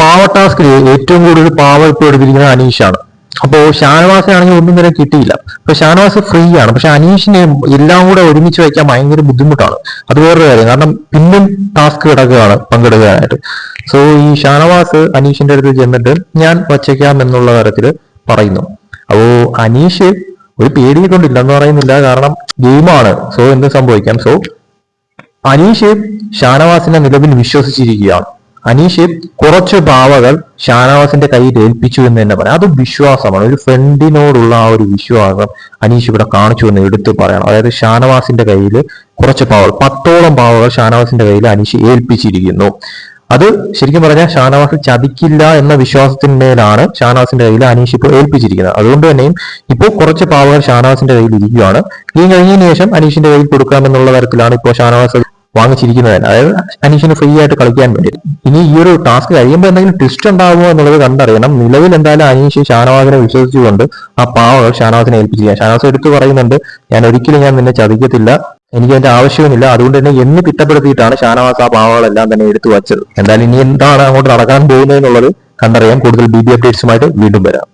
പാവ ടാസ്കിൽ ഏറ്റവും കൂടുതൽ പാവ ഇപ്പോൾ എടുത്തിരിക്കുന്നത് അനീഷാണ്. അപ്പോ ഷാനവാസിനാണെങ്കിൽ ഒന്നും തന്നെ കിട്ടിയില്ല. അപ്പൊ ഷാനവാസ് ഫ്രീ ആണ്, പക്ഷെ അനീഷിനെ എല്ലാം കൂടെ ഒരുമിച്ച് വയ്ക്കാൻ ഭയങ്കര ബുദ്ധിമുട്ടാണ്. അത് വേറൊരു കാര്യം, കാരണം പിന്നും ടാസ്ക് കിടക്കുകയാണ് പങ്കെടുക്കാനായിട്ട്. സോ ഈ ഷാനവാസ് അനീഷിന്റെ അടുത്ത് ചെന്നിട്ട് ഞാൻ വച്ചേക്കാം എന്നുള്ള തരത്തിൽ പറയുന്നു. അപ്പോ അനീഷ് ഒരു പേടിയെ കൊണ്ടില്ല എന്ന് പറയുന്നില്ല, കാരണം ഗെയിമാണ്, സോ എന്ത് സംഭവിക്കാം. സോ അനീഷ് ഷാനവാസിനെ നിലവിൽ വിശ്വസിച്ചിരിക്കുകയാണ്. അനീഷ് കുറച്ച് പാവകൾ ഷാനവാസിന്റെ കയ്യിൽ ഏൽപ്പിച്ചു എന്ന് തന്നെ പറയാം. അത് വിശ്വാസമാണ്, ഒരു ഫ്രണ്ടിനോടുള്ള ആ ഒരു വിശ്വാസം അനീഷ് ഇവിടെ കാണിച്ചു എന്ന് എടുത്തു പറയണം. അതായത് ഷാനവാസിന്റെ കയ്യിൽ കുറച്ച് പാവകൾ, 10ഓളം പാവകൾ ഷാനവാസിന്റെ കയ്യിൽ അനീഷ് ഏൽപ്പിച്ചിരിക്കുന്നു. അത് ശരിക്കും പറഞ്ഞാൽ ഷാനവാസ് ചതിക്കില്ല എന്ന വിശ്വാസത്തിന്മേലാണ് ഷാനവാസിന്റെ കയ്യിൽ അനീഷ് ഇപ്പോൾ ഏൽപ്പിച്ചിരിക്കുന്നത്. അതുകൊണ്ട് തന്നെയും ഇപ്പോൾ കുറച്ച് പാവകൾ ഷാനവാസിന്റെ കയ്യിൽ ഇരിക്കുകയാണ്. ഈ കഴിഞ്ഞതിന് ശേഷം അനീഷിന്റെ കയ്യിൽ കൊടുക്കാമെന്നുള്ള തരത്തിലാണ് ഇപ്പോൾ ഷാനവാസ് വാങ്ങിച്ചിരിക്കുന്നത്. അതായത് അനീഷിന് ഫ്രീ ആയിട്ട് കളിക്കാൻ വേണ്ടി. ഇനി ഈ ഒരു ടാസ്ക് കഴിയുമ്പോൾ എന്തെങ്കിലും ട്വിസ്റ്റ് ഉണ്ടാകുമോ എന്നുള്ളത് കണ്ടറിയണം. നിലവിൽ എന്തായാലും അനീഷ് ഷാനവാസിനെ വിശ്വസിച്ചുകൊണ്ട് ആ പാവകൾ ഷാനവാസിനെ ഏൽപ്പിച്ചിരിക്കുക. ഷാനവാസ് എടുത്തു പറയുന്നുണ്ട്, ഞാൻ നിന്നെ ചതിക്കത്തില്ല, എനിക്ക് അതിന്റെ ആവശ്യവുമില്ല. അതുകൊണ്ട് തന്നെ എന്ന് തിട്ടപ്പെടുത്തിയിട്ടാണ് ഷാനവാസ് ആ പാവകളെല്ലാം തന്നെ എടുത്തു വച്ചത്. എന്തായാലും ഇനി എന്താണ് അങ്ങോട്ട് നടക്കാൻ പോകുന്നത് എന്നുള്ളത് കണ്ടറിയാം. കൂടുതൽ BB അപ്ഡേറ്റ്സുമായിട്ട് വീണ്ടും വരാം.